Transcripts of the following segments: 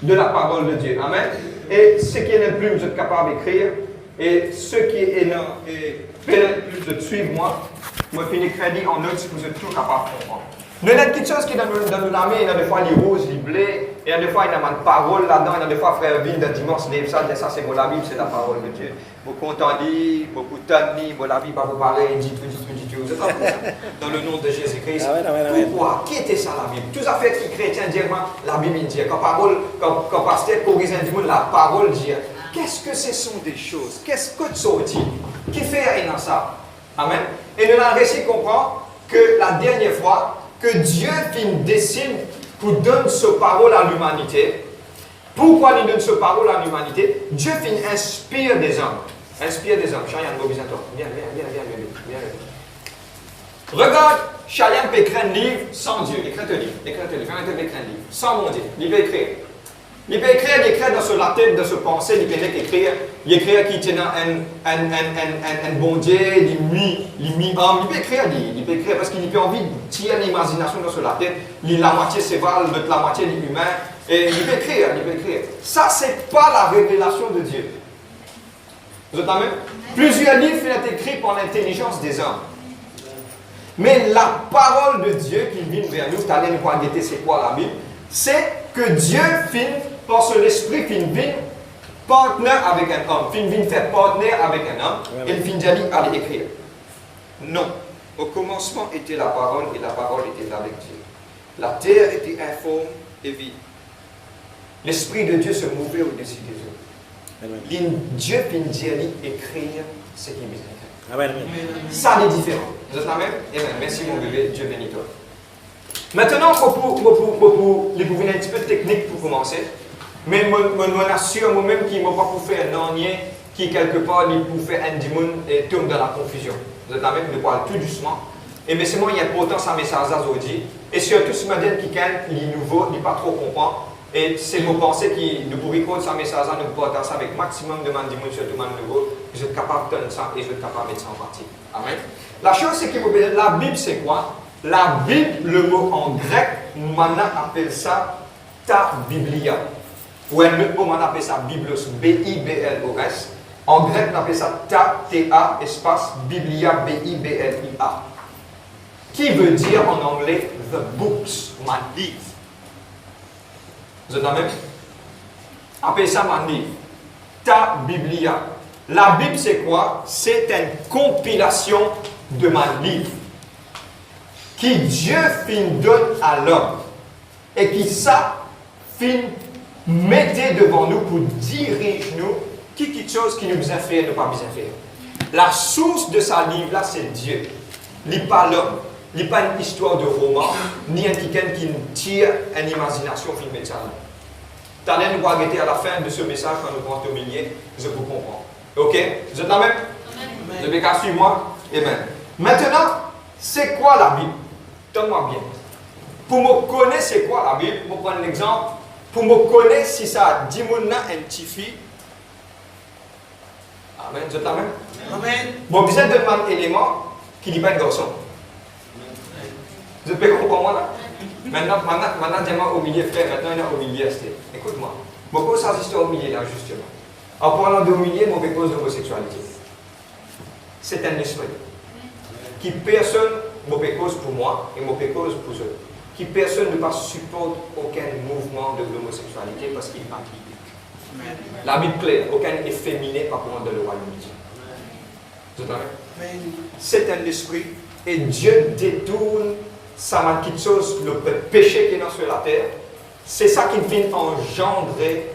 de la parole de Dieu. Amen. Et ce qui est le plus, vous êtes capable d'écrire. Et ce qui est le plus de suivre moi finis crédit en notes, vous êtes tout capable de comprendre. Nous avons quelque chose qui est dans l'armée, il y a des fois les roses, les blés, il y a des fois il y a une parole là-dedans, il y a des fois frère Vin de dimanche, ça c'est la Bible, c'est la parole de Dieu. Beaucoup entendez, beaucoup tendez, la Bible va vous parler, dit tout. Vous êtes dans le nom de Jésus-Christ. Pourquoi? Qui était ça la Bible? Tous les affaires qui chrétiens disent, la Bible dit, quand pasteur corrige du monde, la parole dit. Qu'est-ce que ce sont des choses? Qu'est-ce que ça dit? Qui fait rien dans ça? Amen. Et nous avons réussi à comprendre que la dernière fois, que Dieu décide pour donner sa parole à l'humanité. Pourquoi il donne sa parole à l'humanité? Dieu inspire des hommes. Inspire des hommes. Chacun a besoin de toi. Viens. Regarde, chacun peut écrire un livre sans Dieu. Écris un livre. Écris un livre. Sans mon Dieu. Il peut écrire. Il peut écrire dans la tête, dans sa pensée, il peut écrire qu'il tient un bon Dieu, il mi-homme, il peut écrire parce qu'il a envie de tirer l'imagination dans la tête, la moitié c'est val, la moitié est humain, et il peut écrire. Ça, c'est pas la révélation de Dieu. Vous êtes amen? Plusieurs livres sont écrits par l'intelligence des hommes. Mais la parole de Dieu qui vient vers nous, c'est-à-dire nous voir c'est quoi la Bible, c'est que Dieu par son esprit, vient partenaire avec un homme, vient faire partenaire avec un homme, et il vient dire allez écrire. Non. Au commencement était la parole, et la parole était avec Dieu. La terre était informe et vide. L'esprit de Dieu se mouvait au-dessus des eaux. Dieu vient dire écrire ce qu'il vient écrire. Ça est différent. Vous êtes la même? Amen. Merci mon bébé, Dieu bénit toi. Maintenant, pour les gouverner un petit peu technique pour commencer, mais je assure moi-même qu'il ne m'a pas pour faire un onier qui quelque part il pour faire un démon et tombe dans la confusion. Vous êtes même de parler tout doucement. Et mais c'est moi il y a pourtant ça message à aujourd'hui. Et surtout ce modèle qui est nouveau, il n'est pas trop comprend. Et c'est mon pensée qui nous pourrit contre ça message à nous porter ça avec maximum de démon surtout de nouveau. Je suis capable de donner ça et je suis capable de mettre ça en partie. Amen. La chose c'est que la Bible c'est quoi? La Bible, le mot en grec, on appelle ça ta Biblia. Ou un autre mot, on appelle ça Biblos, B-I-B-L-O-S. En grec, on appelle ça ta, T-A, espace Biblia, B-I-B-L-I-A. Qui veut dire en anglais the books, my livre. Vous êtes la même? Appelez ça my livre. Ta Biblia. La Bible, c'est quoi? C'est une compilation de ma livre. Qui Dieu donne à l'homme et qui ça mettez devant nous pour diriger nous quelque chose qui nous a fait ne pas bien faire. La source de sa livre là c'est Dieu. Il n'est pas l'homme, il n'est pas une histoire de roman, ni un quelqu'un qui tire une imagination filmée de ça. T'allez nous arrêter à la fin de ce message quand nous rentrons au milieu, je vous comprends. Ok? Vous êtes là même? Vous avez qu'à suivre moi? Amen. Maintenant, c'est quoi la Bible? Donne-moi bien. Pour me connaître c'est quoi la Bible, je vais prendre un exemple. Pour me connaître si ça dit mon nom un petit fille. Amen. Vous êtes là même? Amen. Bon, vous êtes de un élément qui dit pas un garçon. Vous pouvez comprendre moi là? Maintenant, dis-moi au milieu, frère, maintenant il y a au milieu, écoute-moi. Je pose cette histoire au milieu là, justement. En parlant de au milieu, je cause d'homosexualité. C'est un esprit qui personne ne cause pour moi et ne cause pour eux. Qui personne ne pas supporte aucun mouvement de l'homosexualité parce qu'il n'est pas biblique. La Bible claire, aucun efféminé par rapport de le royaume de Dieu. C'est un esprit et Dieu détourne ça quelque chose, le péché qui est sur la terre. C'est ça qui vient engendrer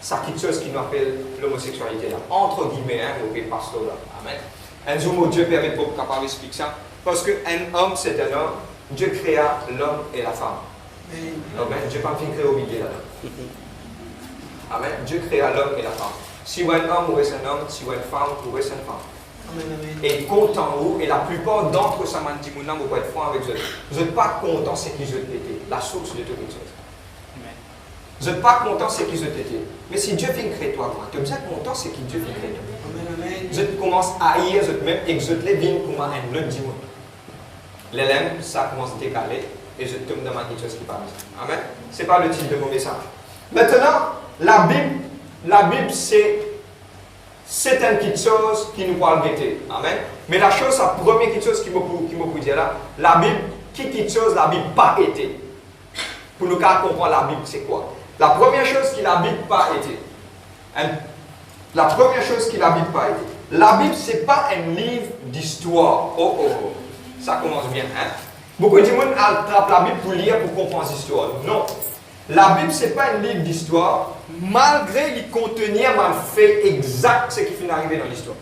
ça quelque chose qui nous appelle l'homosexualité là. Entre guillemets, au pasteur là. Amen. Un jour, Dieu permet pour capable d'expliquer ça. Parce qu'un homme, c'est un homme. Dieu créa l'homme et la femme. Amen. Dieu n'a pas créé au milieu là-dedans. Amen. Dieu créa l'homme et la femme. Si vous êtes un homme, vous êtes un homme. Si vous êtes une femme, vous êtes une femme. Et content vous, et la plupart d'entre ça m'a dit, vous pouvez être franc avec eux. Vous n'êtes pas content, c'est qu'ils ont été. La source de toutes les choses. Vous n'êtes pas content, c'est qu'ils ont été. Mais si Dieu vient créer toi, tu es content, c'est que Dieu vient créer toi. Vous commencez à haïr, vous même exoter, vient comme un autre dimanche. L'élève, ça commence à décaler et je tombe dans quelque chose qui parle. Amen. Ce n'est pas le titre de mon message. Maintenant, la Bible c'est une petite chose qui nous parle guetter. Amen. Mais la première petite chose qui me peut dire là, la Bible, petite chose, la Bible pas été. Pour nous comprendre la Bible, c'est quoi? La première chose qui la Bible pas été. La première chose qui la Bible pas été. La Bible, c'est pas un livre d'histoire. Oh. Ça commence bien, hein? Beaucoup de gens attrapent la Bible pour lire, pour comprendre l'histoire. Non. La Bible, ce n'est pas un livre d'histoire, malgré les contenir un fait exact ce qui finit d'arriver dans l'histoire.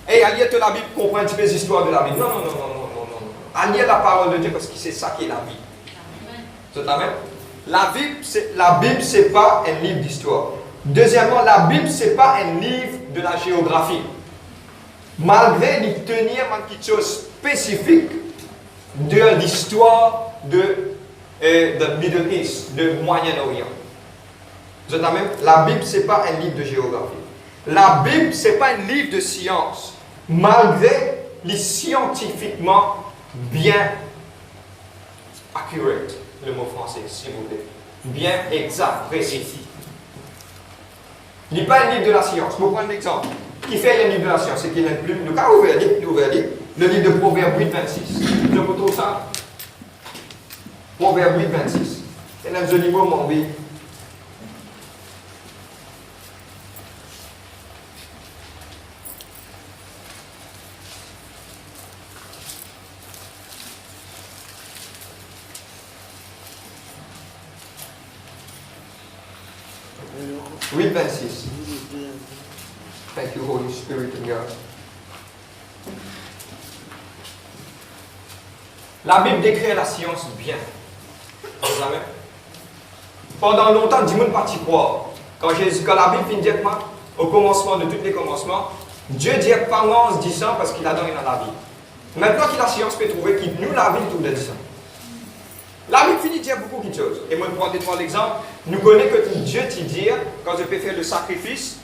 Et à lire la Bible, comprendre un petit peu l'histoire de la Bible. Non. À lire la parole de Dieu, parce que c'est ça qui est la Bible. C'est la même? La Bible, ce n'est pas un livre d'histoire. Deuxièmement, la Bible, ce n'est pas un livre de la géographie. Malgré les tenir quelque chose spécifique de l'histoire de Middle East, de Moyen-Orient. La Bible, ce n'est pas un livre de géographie. La Bible, ce n'est pas un livre de science, malgré les scientifiquement bien accurate, le mot français, s'il vous plaît. Bien exact, précis. Il n'est pas un livre de la science. Je vais prendre un exemple. Qui fait un livre de la science? C'est qu'il a une plume. Nous avons ouvert le livre de Proverbe 8, 26. Je vous trouve ça. Proverbe 8, 26. C'est un joli mot, mon vie. Read 26. Thank you, Holy Spirit and God. La Bible décrit la science bien. Pendant longtemps, du monde parti croire. Quand la Bible finit dire au commencement de tous les commencements, Dieu dit pas moi en se disant parce qu'il a donné dans la vie. Maintenant que la science peut trouver qu'il nous la vie tout de ça. La Bible finit de dire beaucoup de choses. Et moi, je prends l'exemple. Nous connaissons que Dieu te dit, quand je peux faire le sacrifice,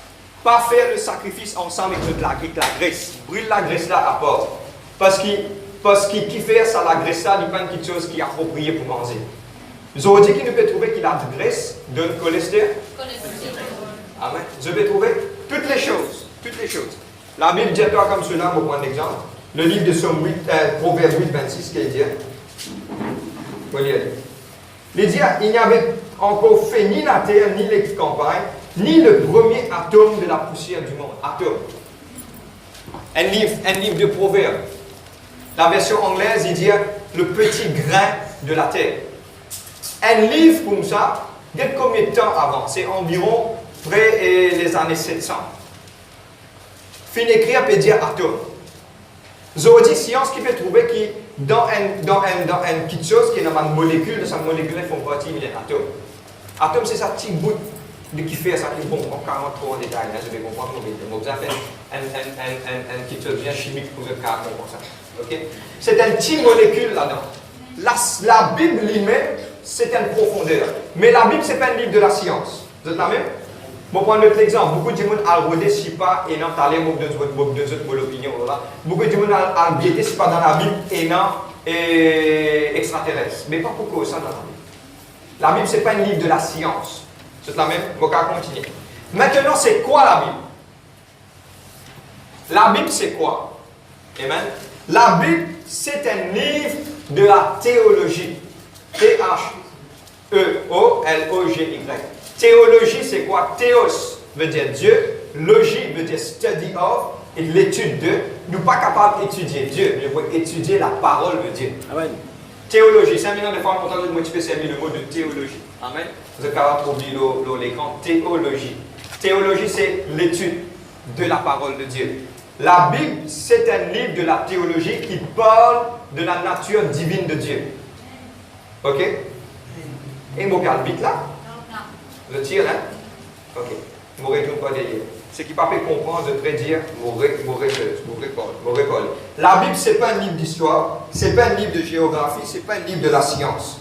pas faire le sacrifice ensemble avec la graisse. Brûle la graisse là à part. Parce qu'il qui fait ça, la graisse là, il n'y a pas quelque chose qui est approprié pour manger. Je vous dis qu'il peut trouver qu'il a de graisse, de cholestérol. Amen. Je peux trouver toutes les choses. Toutes les choses. La Bible dit toi comme cela, je vais prendre l'exemple. Le livre de Somme 8, Proverbe 8, 26, qu'il dit. Il dit, il n'y avait encore fait ni la terre, ni les campagnes, ni le premier atome de la poussière du monde. Atome. Un livre de Proverbes. La version anglaise, il dit le petit grain de la terre. Un livre comme ça, dès combien de temps avant? C'est environ près les années 700. Fin écrire peut dire atome. Zoodi, science qui peut trouver qui dans une petite chose qui est dans une molécule, de cette molécule, ils font partie d'un atome. Atome, c'est ça petit bout de qui fait ça. Bon, encore trop en détail, là, je vais comprendre. Mais vous avez une petite chose bien chimique pour le cas comme ça. Okay? C'est une petite molécule là-dedans. La Bible lui-même, c'est une profondeur. Mais la Bible, ce n'est pas un livre de la science. Vous êtes la même? Bon, prendre un autre exemple. Beaucoup de gens ont regardé si pas et non, t'allais beaucoup de autres opinions. Beaucoup de gens ont regardé si pas dans la Bible et non extraterrestre. Mais pas pourquoi ça dans la Bible. La Bible, ce n'est pas un livre de la science. C'est la même. On va continuer. Maintenant, c'est quoi la Bible? La Bible, c'est quoi? Amen. La Bible, c'est un livre de la théologie. T-H-E-O-L-O-G-Y. Théologie, c'est quoi? Théos veut dire Dieu, logie veut dire study of, et l'étude de. Nous ne sommes pas capables d'étudier Dieu, mais nous pouvons étudier la parole de Dieu. Amen. Théologie, 5 millions de fois, on entend le mot de théologie. Amen. Vous êtes capable de trouver l'écran. Théologie. Théologie, c'est l'étude de la parole de Dieu. La Bible, c'est un livre de la théologie qui parle de la nature divine de Dieu. Ok? Et mon garde vite là? Le tir, hein? Ok. Je ne retourne pas derrière. Ce qui ne peut pas comprendre, je vais dire, vous récolle. La Bible, ce n'est pas un livre d'histoire, ce n'est pas un livre de géographie, ce n'est pas un livre de la science.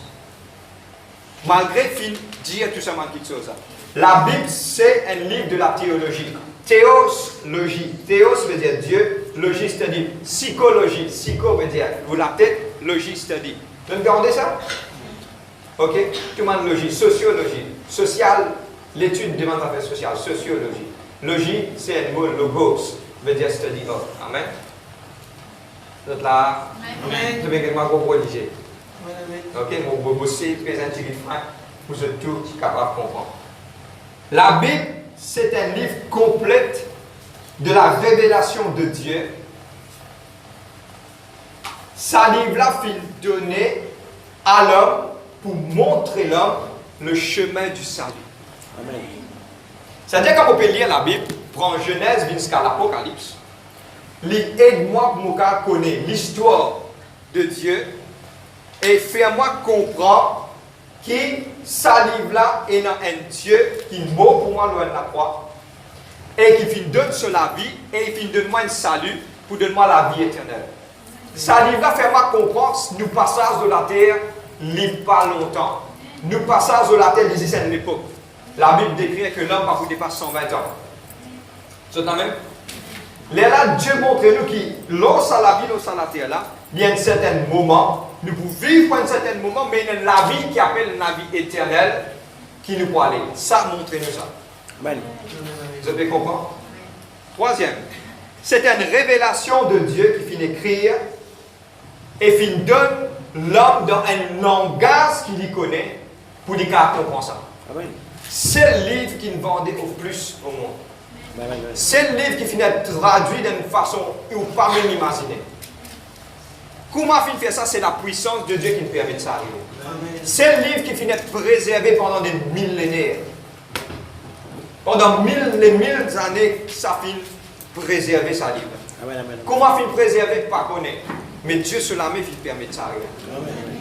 Malgré qu'il dit tout simplement quelque chose. La Bible, c'est un livre de la théologie. Théologie. Théos veut dire Dieu, logie, c'est-à-dire psychologie. Psycho veut dire vous la tête, logie, c'est-à-dire. Vous regardez ça? Ok? Tout le monde logie, sociologie. Social, l'étude des affaires sociales, sociologie. Logie, c'est un mot logos, veut dire study of. Amen. Vous êtes là? Amen. Vous avez également religieux. Ok? Vous bossez, présentez les frères, vous êtes tous capables de comprendre. La Bible, c'est un livre complet de la révélation de Dieu. Ça livre-là fut donné à l'homme pour montrer l'homme le chemin du salut. Amen. C'est-à-dire qu'on peut lire la Bible, prendre Genèse jusqu'à l'Apocalypse, aide-moi pour me connaître l'histoire de Dieu et faire-moi comprendre que ça livre-là est un Dieu qui mort pour moi loin de la croix et qui finit donne sur la vie et il finit donne-moi un salut pour donner-moi la vie éternelle. Ça livre-là fait-moi comprendre nous passage de la terre livre pas longtemps. Nous passage de la terre d'ici à l'époque. La Bible décrit que l'homme va vous dépasser 120 ans. C'est quand même. Là, Dieu montre nous que lorsque la vie, lorsque la terre là, il y a un certain moment, nous pouvons vivre un certain moment, mais il y a la vie qui appelle la vie éternelle qui nous peut aller. Ça montre-nous ça. Amen. Vous avez compris? Troisième, c'est une révélation de Dieu qui finit d'écrire et qui donne l'homme dans un langage qu'il y connaît pour dire qu'il comprend ça. Amen. C'est le livre qui nous vendait au plus au monde. C'est le livre qui finit d'être traduit d'une façon où pas même imaginer. Comment finit de faire ça? C'est la puissance de Dieu qui nous permet de ça arriver. C'est le livre qui finit d'être préservé pendant des millénaires. Pendant les mille années, ça finit préserver sa livre. Amen. Comment finit préserver? Pas connaître. Mais Dieu sur la main finit de permettre ça arriver.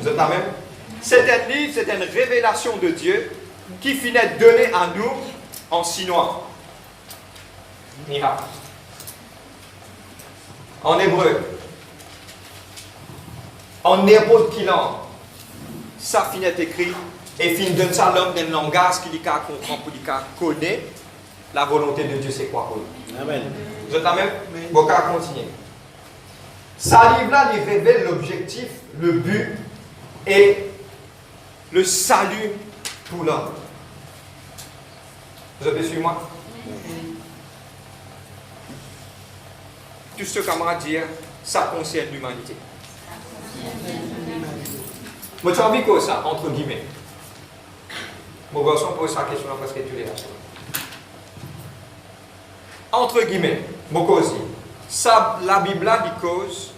Vous êtes la même? C'est un livre, c'est une révélation de Dieu qui finit de donner à nous en chinois. Niha. En hébreu. En n'importe quelle langue. Ça finit d'être écrit et finit donne ça à l'homme d'un langage qui comprend, pour qu'il connaît la volonté de Dieu, c'est quoi pour lui. Amen. Vous êtes la même? Bon, on continue. Ça livre-là, il révèle l'objectif, le but et le salut pour l'homme. Vous avez suivi moi? Tout ce qu'on va dire, ça concerne l'humanité. Moi, tu as envie quoi ça, entre guillemets? Mon garçon pose sa question parce que tu l'es là. Entre guillemets, mon cause, ça, la Bible là, dit cause.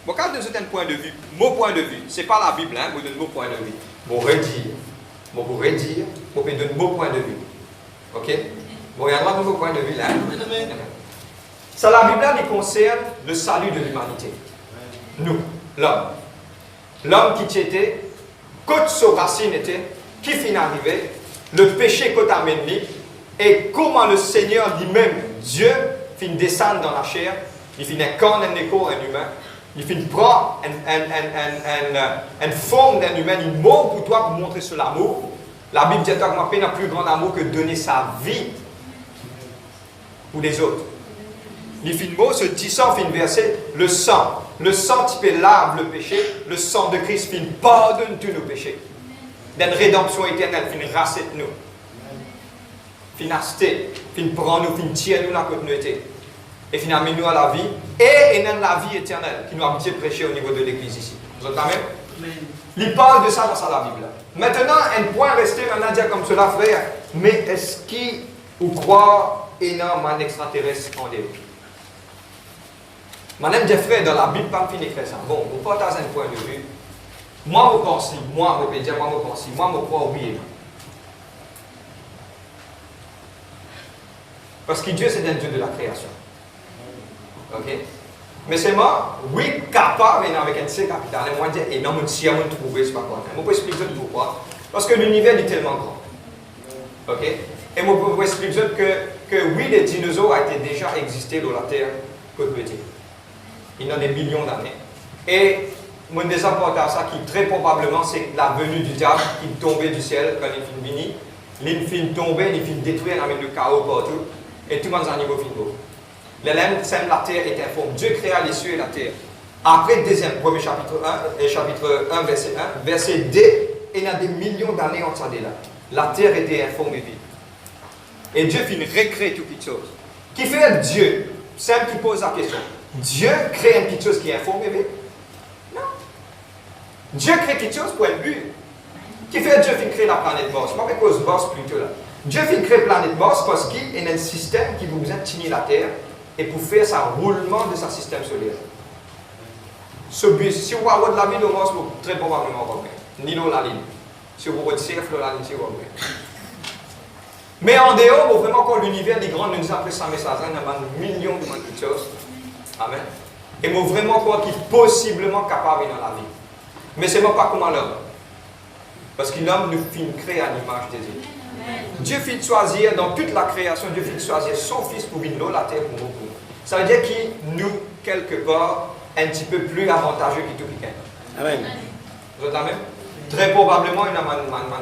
Bon, quand de certain point de vue, mon point de vue, c'est pas la Bible, hein, je donne mon point de vue. Mon redire, mon redire, je donne mon point de vue. Ok? Bon, regardez mon point de vue là. Ça, la Bible là, il concerne le salut de l'humanité. Nous, l'homme. L'homme qui était, côte sa racine était, qui finit arrivé, le péché qu'on amène et comment le Seigneur lui-même, Dieu, finit descendre dans la chair, il finit incarner un écho, un humain, il finit prendre une forme d'un humain, il meurt pour toi pour montrer ce l'amour. La Bible dit que ma n'a plus grand amour que donner sa vie pour les autres. Il finit mot, ce 10 ans, finit verset, le sang qui peut lave le péché, le sang de Christ finit pardonne tous nos péchés. D'une rédemption éternelle, finit racette nous. Finit acheter, finit prendre nous, finit tirer nous la continuité. Et finit amener nous à la vie, et dans la vie éternelle, qui nous a habitué prêcher au niveau de l'église ici. Vous entendez? Il parle de ça dans la Bible. Maintenant, un point resté maintenant dire comme cela, frère, mais est-ce qu'il ou croit énorme un extraterrestre en Dieu? Madame dit, frère, dans la Bible, pas fini faire ça. Bon, vous partagez un point de vue. Moi, je pense, moi, je peux dire, moi, je pense, moi, je crois oublier. Parce que Dieu, c'est un Dieu de la création. Ok? Mais c'est moi, oui, capable, mais avec un C capital, et moi, je dis, et non, si on trouve, c'est pas quoi. Je peux expliquer pourquoi. Parce que l'univers est tellement grand. Ok? Et moi, je peux expliquer que oui, les dinosaures ont été déjà existé dans la Terre, que petit. Il y a des millions d'années. Et mon désapporte à ça, qui très probablement, c'est la venue du diable qui est tombé du ciel quand il finit venu. Il finit tomber, il finit détruire avec le chaos partout. Et tout le monde est à niveau finito. L'élève sème la terre est informe. Dieu créa les cieux et la terre. Après, premier chapitre 1, verset 1, verset 2, il y a des millions d'années en là. La terre était informe et vide. Et Dieu finit recréer toute petite chose. Qui fait Dieu? Simple qui pose la question. Dieu crée une petite chose qui est informe et vide? Non. Dieu crée quelque chose pour un but. Qui fait Dieu finit créer la planète Mars? Pas cause Mars plutôt là. Dieu finit créer la planète Mars parce qu'il y a un système qui vous besoin de tenir la terre et pour faire ça roulement de sa système solaire. Ce but, si vous avez de la vie au Mars, vous très probablement pas bien. Ni dans la ligne. Si vous avez de cercle la ligne, c'est pas bien. Mais en dehors, vraiment, quand l'univers est grand, nous avons ça message, il y a des millions de choses. Amen. Et moi, vraiment, quoi qu'il est possiblement capable dans la vie. Mais ce n'est pas comment l'homme. Parce que l'homme nous finit créer à l'image des Dieu. Dieu finit choisir, dans toute la création, Dieu finit choisir son fils pour venir la terre pour nous. Ça veut dire qu'il nous, quelque part, un petit peu plus avantageux que tout le monde. Amen. Vous êtes même? Très probablement, il y a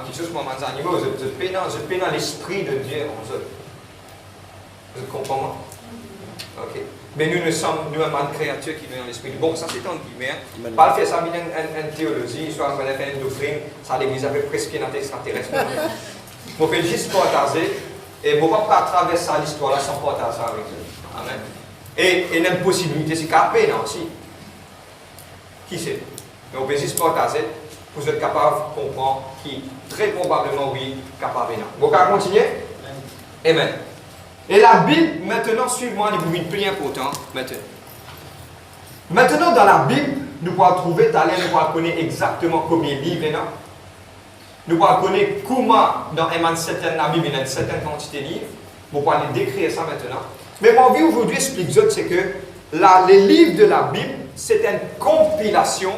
quelque chose pour les animaux. Vous êtes dans l'esprit de Dieu en vous. Vous comprenez? Ok. Mais nous sommes une créature qui vient dans l'esprit. Bon, ça c'est en guillemets. Pas faire ça, une théologie, soit on fait une doctrine, ça l'église a fait presque un extraterrestre. On peut juste partager, et on ne peut pas traverser l'histoire là sans partager ça avec Dieu. Amen. Et il y a une possibilité, c'est qu'à peine aussi. Qui sait? Mais on peut juste partager. Vous êtes capable de comprendre qui, très probablement, oui, capable de. Vous pouvez continuer? Amen. Et la Bible, maintenant, suivez-moi, il est plus important. Maintenant, dans la Bible, nous pouvons trouver, nous pouvons connaître exactement combien de livres il y a. Nous pouvons connaître comment, dans la Bible, il y a une certaine quantité de livres. Vous pouvez les décrire ça maintenant. Mais mon vie aujourd'hui explique c'est que les livres de la Bible, c'est une compilation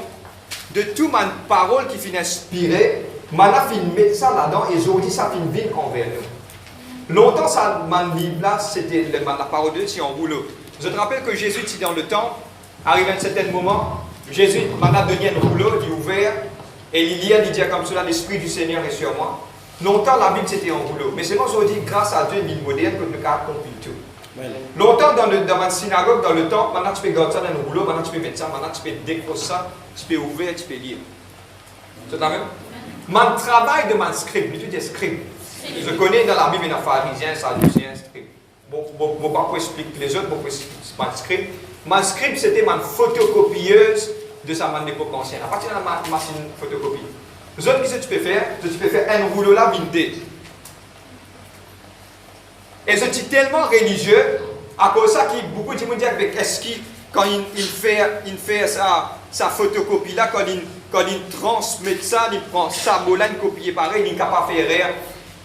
de toutes les paroles qui finissent inspirées. Maintenant, je mettre ça là-dedans et aujourd'hui, ça finit vite envers nous. Longtemps, ça, mon livre là, c'était la parole de Dieu, c'est en rouleau. Je te rappelle que Jésus, dit dans le temps, arrivé à un certain moment, Jésus m'a donné un rouleau, il est ouvert, et il lit, il dit comme cela, l'Esprit du Seigneur est sur moi. Longtemps, la Bible, c'était en rouleau. Mais c'est moi, aujourd'hui, grâce à Dieu, il est moderne, que nous pouvons compiler tout. Longtemps, dans ma synagogue, dans le temps, maintenant tu peux garder ça dans un rouleau, maintenant tu peux mettre ça, maintenant tu peux décrocher ça, tu peux ouvrir, tu peux lire. C'est la même? Mon travail de mon script, plutôt des scripts. Je connais dans la Bible, il y a pharisiens, sadduciens, script. Bon, je ne vais pas expliquer les autres, mon script. Mon script, c'était ma photocopieuse de sa main d'époque ancienne. À partir de la machine photocopie. Les autres, qu'est-ce que tu peux faire? Tu peux faire un rouleau là, vindé. Et je suis tellement religieux, à cause de ça, beaucoup de gens disent avec Eski, quand il fait sa photocopie là, quand il transmet ça, il prend ça, il copie pareil, il n'est pas capable de faire rien,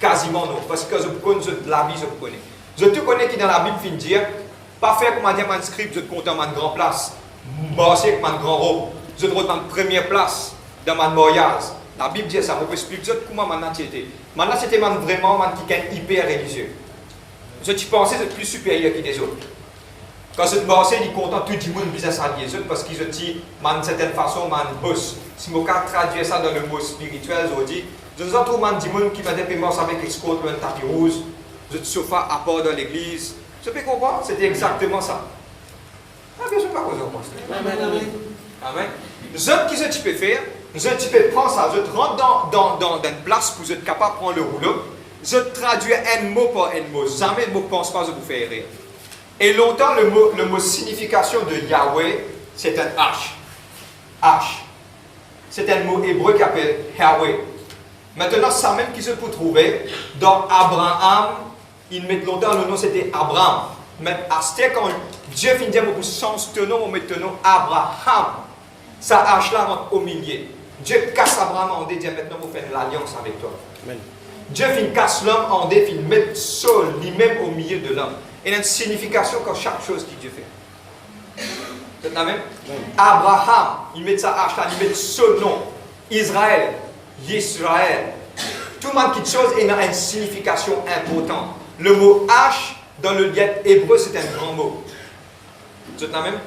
quasiment non. Parce que je connais la Bible, je connais. Je te connais qui dans la Bible, fin dire, pas faire comme un dire manuscrit, je te compte dans ma grande place, bosser avec ma grande robe, je te retrouve dans première place, dans ma mariage. La Bible dit ça, je peux expliquer comment maintenant tu étais. Maintenant, c'était vraiment qui est hyper religieux. Je pensais être plus supérieur que les autres. Quand je pensais, il est content, tout le monde visait ça les autres parce qu'ils ont dit, d'une certaine façon, man boss. Si je traduire ça dans le mot spirituel, je dis, je vous entends man du monde qui m'a dit, moi, avec escorte, un tapis rouge, je te sofa à part dans l'église. Je peux comprendre, c'était exactement ça. Ah, bien sûr, pas quoi ça. Amen. Amen. Ce que tu peux faire, tu peux prendre ça, je te rentre dans une place pour être capable de prendre le rouleau. Je traduis un mot par un mot. Jamais le mot pense pas, je vous fais rire. Et longtemps, le mot signification de Yahweh, c'est un H. H. C'est un mot hébreu qui s'appelle Yahweh. Maintenant, ça même qui se peut trouver dans Abraham, il met longtemps le nom c'était Abraham. Mais à ce quand Dieu finit de dire, vous change ton nom, on met ton nom Abraham. Ça H là rentre au milieu. Dieu casse Abraham en dit, maintenant vous faites l'alliance avec toi. Amen. Dieu finit casse l'homme en dé, finit mettre seul, lui-même au milieu de l'homme. Il y a une signification quand chaque chose que Dieu fait. C'est la même? Abraham, il met ça H là, il met ce nom. Israël, Israël. Tout le monde qui chose, il a une signification importante. Le mot H, dans le dialecte hébreu, c'est un grand mot. C'est la même?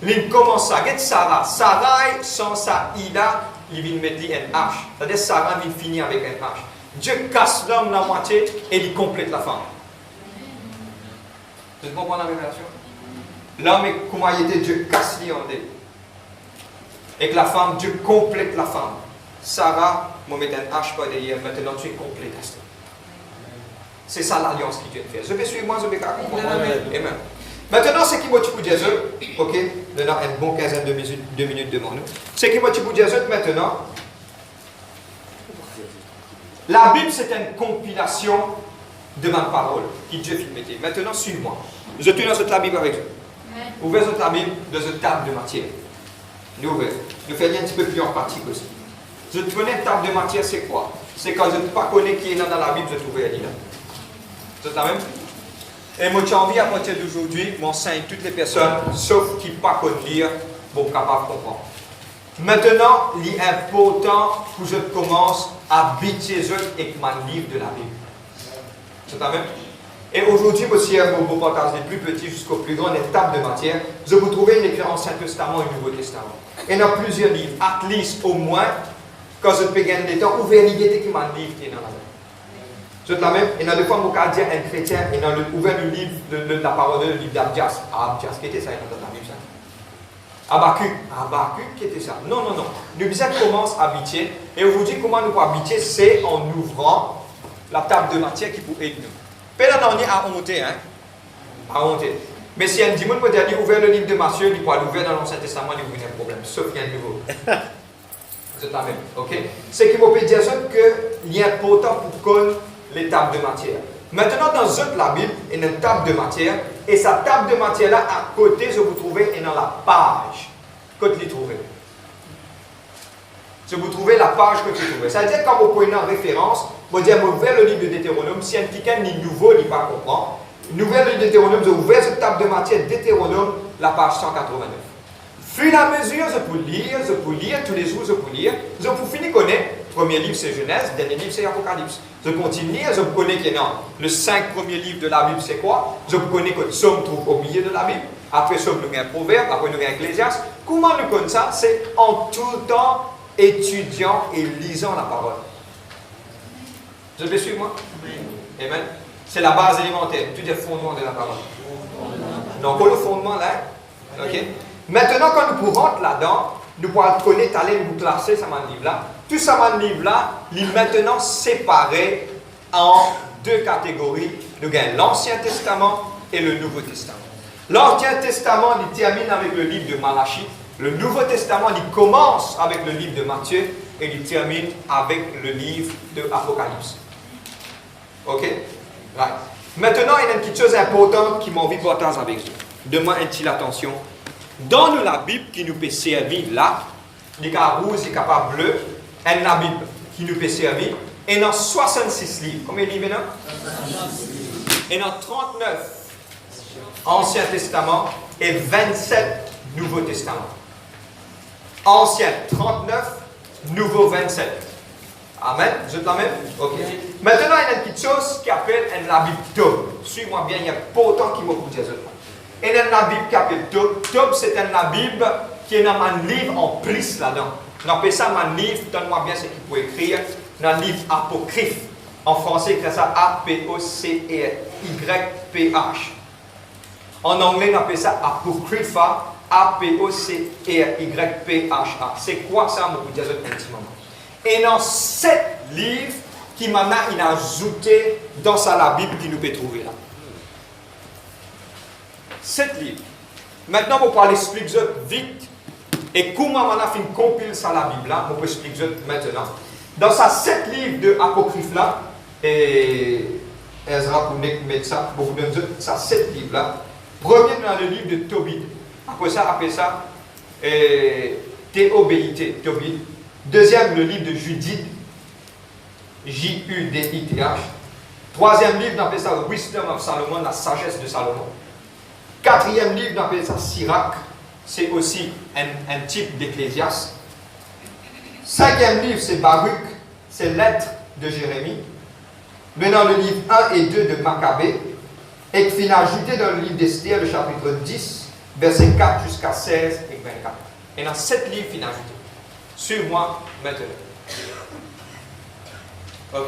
Il commence à get Sarah. Sarah, sans sa ida, il vient mettre un H. C'est-à-dire Sarah vient finir avec un H. Dieu casse l'homme la moitié et il complète la femme. Vous comprenez la révélation? L'homme, comment il était, Dieu casse lui en deux. Et que la femme, Dieu complète la femme. Sarah, je vais mettre un H par derrière, maintenant tu es complet. C'est ça l'alliance qui Dieu fait. Je vais suivre moi, je vais comprendre. Amen. Maintenant, ce qui m'a dit pour Jésus, ok, nous avons une bonne quinzaine de minutes devant nous. Ce qui m'a dit pour Jésus maintenant, la Bible c'est une compilation de ma parole qui Dieu fait mettre. Maintenant, suivez-moi. Je tourne dans la Bible avec vous. Ouvrez la Bible dans une table de matière. Nous ouvrons. Nous faisons un petit peu plus en pratique aussi. Je tourne une table de matière, c'est quoi? C'est quand je ne pas connais qui est dans la Bible, je trouve elle là. C'est la même? Et moi, j'ai envie à partir d'aujourd'hui, m'enseigne toutes les personnes, sauf qui ne pas lire, pour capable de comprendre. Maintenant, il est important que je commence à habiter avec mon livre de la Bible. C'est la même? Et aujourd'hui, aussi, vous partagez des plus petits jusqu'au plus grand, une table de matière. Je vous trouvez une écrire Ancien Testament et Nouveau Testament. Et dans plusieurs livres, at least au moins, quand je peux gagner des temps, ouvrez l'idée qui m'a livre qui est dans la Bible. C'est la même. Et dans des fois, mon cas dire un chrétien, et dans ouvert le livre de la parole de le livre d'Abdias. Abdias, qui était ça dans la Bible, ça? Habakkuk, qui était ça? Non. Nous commence à habiter. Et aujourd'hui, comment nous pouvons habiter? C'est en ouvrant la table de matière qui peut aider nous. Peut-être on est à honter, hein? À honter. Mais si un dimanche peut dire, ouvert le livre de Matthieu, il peut l'ouvrir dans l'Ancien Testament, il n'y a pas de problème. Sauf qu'il y a un nouveau. C'est la même. Ok? Ce qui me peut dire qu'il est important pour qu'on les tables de matière. Maintenant, dans la Bible, il y a une table de matière, et cette table de matière-là, à côté, je vous trouvez, et dans la page que vous trouvez. Je vous trouvez la page que vous trouvez. C'est-à-dire, quand vous prenez une référence, vous dites, vous ouvrez le livre de Deutéronome, si un quelqu'un n'est nouveau, il ne va pas comprendre. Nouvelle livre de Deutéronome, vous ouvrez cette table de matière, Deutéronome, la page 189. Fur et à mesure, je peux lire, tous les jours, je peux lire, je peux finir connaître. Premier livre, c'est Genèse, dernier livre, c'est Apocalypse. Je continue, je connais qu'il y a le 5 premiers livres de la Bible, c'est quoi? Je connais que le Somme trouve au milieu de la Bible. Après Somme, nous avons un proverbe, après nous avons un Ecclésiaste. Comment nous connaissons ça? C'est en tout temps étudiant et lisant la parole. Vous avez suivi moi? Amen. C'est la base élémentaire, tout est fondement de la parole. Donc, le fondement là, ok? Maintenant, quand nous rentrons là-dedans, nous pourrons connaître, aller nous classer ce livre-là. Tout ce livre-là, il est maintenant séparé en deux catégories. Nous avons l'Ancien Testament et le Nouveau Testament. L'Ancien Testament, il termine avec le livre de Malachie. Le Nouveau Testament, il commence avec le livre de Matthieu et il termine avec le livre de Apocalypse. Ok? Right. Maintenant, il y a une petite chose importante qui m'a envie de partager avec vous. Demande une petite attention. Dans la Bible qui nous peut servir là, les cas rouges, les cas bleus, et la Bible qui nous peut servir, et dans 66 livres. Combien de livres il y a? Et dans 39 Ancien Testament et 27 Nouveau Testament. Ancien 39, Nouveau 27. Amen. Vous êtes la même? Ok. Maintenant, il y a une petite chose qui appelle la Bible Tob. Suis-moi bien, il y a pas autant qui m'a dit ça. Et il y a la Bible qui appelle Tob. Tob, c'est la Bible qui est dans un livre en plus là-dedans. On appelle ça un livre, donne-moi bien ce qu'il faut écrire, un livre apocryphe. En français, il ça A-P-O-C-R-Y-P-H. En anglais, on appelle ça apocrypha, A-P-O-C-R-Y-P-H-A. C'est quoi ça, mon petit Jésus, un petit moment? Et dans 7 livres qui maintenant il a ajouté dans la Bible qui nous peut trouver là. 7 livres. Maintenant, on va l'expliquer vite. Et comment on a fait une compile ça la Bible là, on peut expliquer maintenant. Dans ces 7 livres de Apocryphe là, et Ezra pour mettre ça, pour vous donner ça 7 livres là. Premier dans le livre de Tobit. Après ça, Théobéité, Tobit. Deuxième, le livre de Judith, J-U-D-I-T-H. Troisième livre, on appelle ça Wisdom of Salomon, la sagesse de Salomon. Quatrième livre, on appelle ça Sirach, c'est aussi un type d'Ecclésiaste. Cinquième livre, c'est Baruch, c'est lettre de Jérémie. Maintenant, le livre 1 et 2 de Maccabée, et qui finit ajouté dans le livre d'Esther, le chapitre 10, versets 4 jusqu'à 16 et 24. Et dans 7 livres, finit ajouté. Suis-moi maintenant. Ok.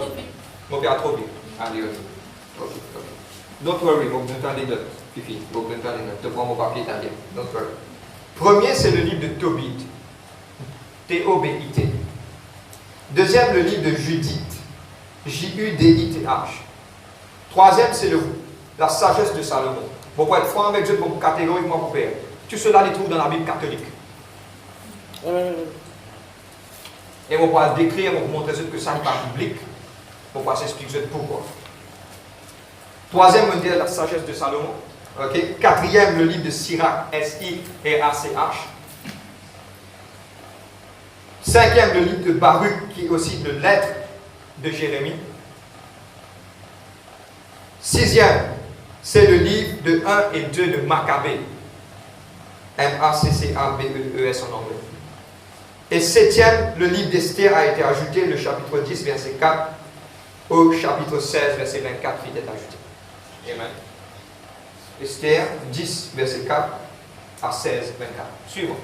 Mon père a trop bien. Allez, ok. Don't worry, mon père des notes. Fifi, mon père des notes. Tu prends mon papier italien. Don't worry. Premier, c'est le livre de Tobit. Théobéité. Deuxième, le livre de Judith. J-U-D-I-T-H. Troisième, c'est la sagesse de Salomon. Vous pouvez être franc avec Dieu pour catégoriquement pour faire. Tout cela, les trouve dans la Bible catholique. Et on va décrire, on va vous montrer que ça n'est pas biblique. On va s'expliquer pourquoi. Troisième, on dit la sagesse de Salomon. Okay. Quatrième, le livre de Sirach, S-I-R-A-C-H. Cinquième, le livre de Baruch, qui est aussi de lettres de Jérémie. Sixième, c'est le livre de 1 et 2 de Maccabée. M-A-C-C-A-B-E-E-S en anglais. Et septième, le livre d'Esther a été ajouté, le chapitre 10, verset 4, au chapitre 16, verset 24, il est ajouté. Amen. Esther 10, verset 4 à 16, 24. Suivant.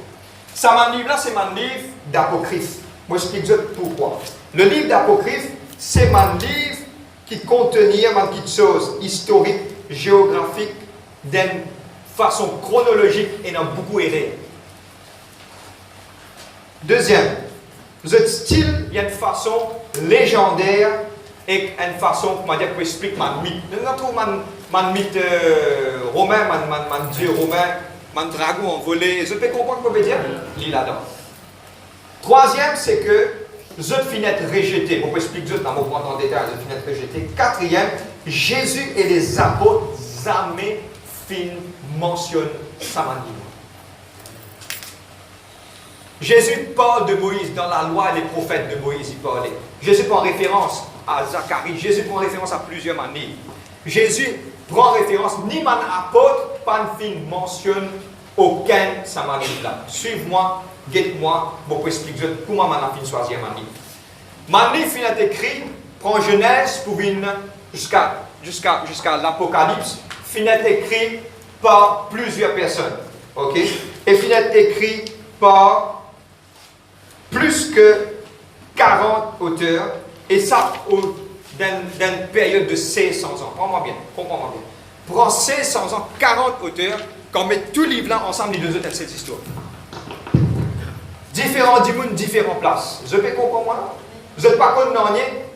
Ça, mon livre-là, c'est mon livre d'apocryphe. Moi, je explique pourquoi. Le livre d'apocryphe, c'est mon livre qui contenait quelque chose historique, géographique, d'une façon chronologique et dans beaucoup erré. Deuxième, le style, il y a une façon légendaire et une façon, comment dire, pour expliquer mon mythe. Nous avons mon mythe romain, mon dieu romain, mon dragon envolé. Je peux comprendre ce que je veux dire? Lis là-dedans. Troisième, c'est que je finis être rejeté. On peut expliquer dans mon point en détail, je finis être rejeté. Quatrième, Jésus et les apôtres jamais mentionnent ça m'a dit. Jésus parle de Moïse dans la loi et les prophètes de Moïse, il parlait. Jésus prend référence à Zacharie, Jésus prend référence à plusieurs manières. Jésus prend référence, ni mon apôtre, pas une fin mentionne aucun samarite là. Suive-moi, guette-moi, je vous expliquer comment mon fin choisir mon livre. Mon livre est écrit, prend Genèse pour venir jusqu'à l'Apocalypse, finit écrit par plusieurs personnes. Ok? Et finit écrit par plus que 40 auteurs, et ça dans une période de 1600 ans. Comprends-moi bien, comprends-moi bien. Prends 1600 ans, 40 auteurs, quand on met tout livre là ensemble, les deux autres, cette histoire. Différents du monde, différentes places. Je peux comprendre moi? Vous n'êtes pas connu,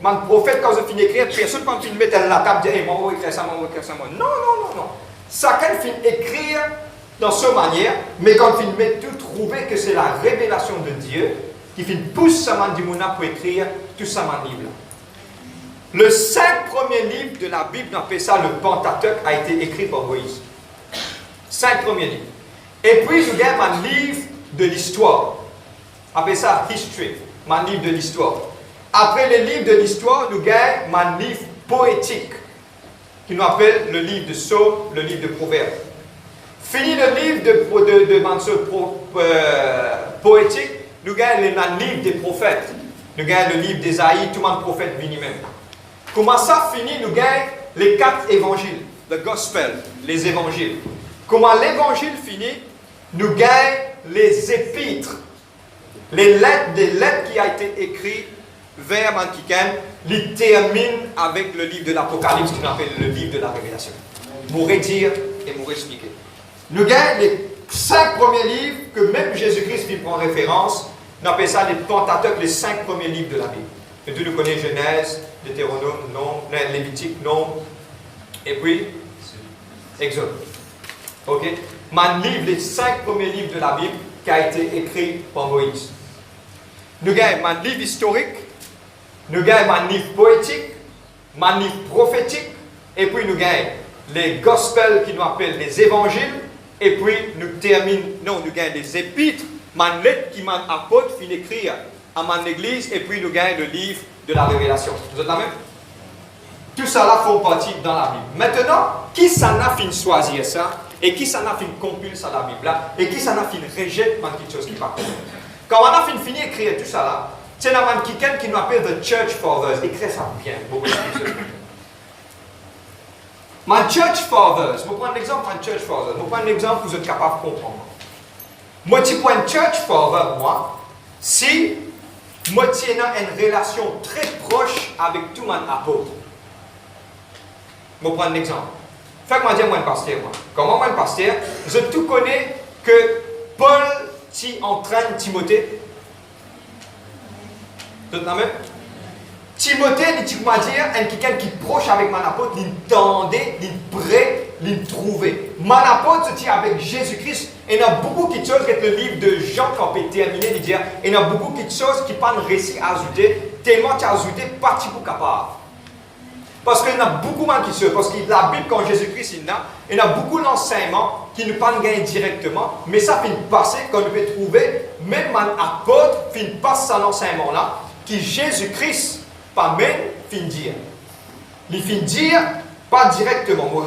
mon prophète, quand je finis d'écrire, personne quand il met à la table, dit, hey, moi, on va écrire ça, moi, on va écrire ça, moi. Non, non, non, non. Chacun finit d'écrire dans sa manière, mais quand il met tout, trouver que c'est la révélation de Dieu, qui fait pousse sa main du mouna pour écrire tout ça dans livre. Le 5 premiers livres de la Bible, on appelle ça le Pentateuque, a été écrit par Moïse. 5 premiers livres. Et puis, nous avons un livre de l'histoire. On appelle ça History, un livre de l'histoire. Après le livre de l'histoire, nous avons un livre poétique, qui nous appelle le livre de Psaumes, le livre de Proverbes. Fini le livre poétique, nous avons le livre des prophètes. Nous avons le livre d'Ésaïe, tout le monde prophète vini même. Comment ça finit? Nous avons les 4 évangiles, le gospel, les évangiles. Comment l'évangile finit? Nous avons les épîtres, les lettres, des lettres qui ont été écrites vers Mankiken, les terminent avec le livre de l'Apocalypse, qu'on appelle le livre de la Révélation. Pour redire et pour expliquer. Nous avons les 5 premiers livres que même Jésus-Christ lui prend référence. On appelle ça les Pentateuques, les 5 premiers livres de la Bible. Et tout nous connaît Genèse, Deutéronome, non, Lévitique, non. Et puis, Exode. Ok? Mon livre, les 5 premiers livres de la Bible qui a été écrit par Moïse. Nous avons mon livre historique, nous avons mon livre poétique, mon livre prophétique, et puis nous avons les gospels qui nous appellent les évangiles, et puis nous terminons, non, nous avons les épîtres, mon lettre qui m'a apôtre fin écrire à mon église, et puis nous avons le livre de la Révélation. Vous êtes là même? Tout ça là font partie dans la Bible. Maintenant, qui s'en a fin choisir ça, et qui s'en a fin compulser à la Bible là, et qui s'en a fin rejeter quelque chose qui part. Quand on a fini d'écrire tout ça là, c'est un quelqu'un qui nous appelle The Church Fathers. Écris ça bien. My Church Fathers, je vais prendre l'exemple d'un Church Fathers. Je vais prendre l'exemple que vous êtes capable de comprendre. Moi, tu prends un Church Father, moi, si moi, tu as une relation très proche avec tout mon apôtre. Je vais prendre l'exemple. Fait que moi, dire, moi, un pasteur, moi. Comment moi, un pasteur, je tout connais que Paul qui entraîne Timothée. même. Timothée, il m'a dit, quelqu'un qui est proche avec mon apôtre, il tendait, il prêt, il trouvait. Mon apôtre se tient avec Jésus-Christ. Il y a beaucoup de choses que le livre de Jean, quand on peut terminer, il dit, il y a beaucoup de choses qui pas un récit à ajouter, tellement tu as ajouté, pas tu es capable. Parce qu'il y a beaucoup de gens qui se, parce que la Bible, quand Jésus-Christ il y a beaucoup d'enseignements qui ne pas gagner directement, mais ça finit passer, qu'on peut trouver, même mon apôtre finit passer cet enseignement-là, qui Jésus-Christ pas même fin dire. Il fin dire pas directement, pour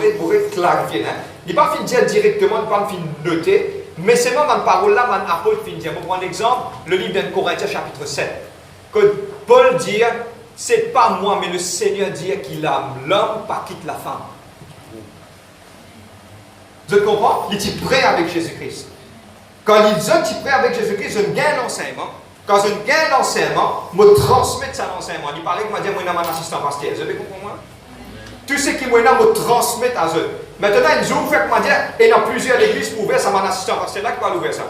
clarifier. Il pas fin dire directement, il pas fin noter, mais c'est moi ma parole là, mon apôtre fin dire. Je prends un exemple, le livre de Corinthiens chapitre 7. Que Paul dit, c'est pas moi, mais le Seigneur dit qu'il aime l'homme, pas quitte la femme. Vous comprenez? Il est prêt avec Jésus-Christ. Quand il est prêt avec Jésus-Christ, je gagne l'enseignement. Quand je gagne l'enseignement, je transmets cet enseignement. Il parlait que je dis, moi, je suis un assistant pasteur. Vous avez compris moi? Tout ce qui me transmet à eux. Maintenant, ils ont fait que je dis, il y a plusieurs églises pour ouvrir ça, mon assistant pasteur. Là, qui va ouvrir ça.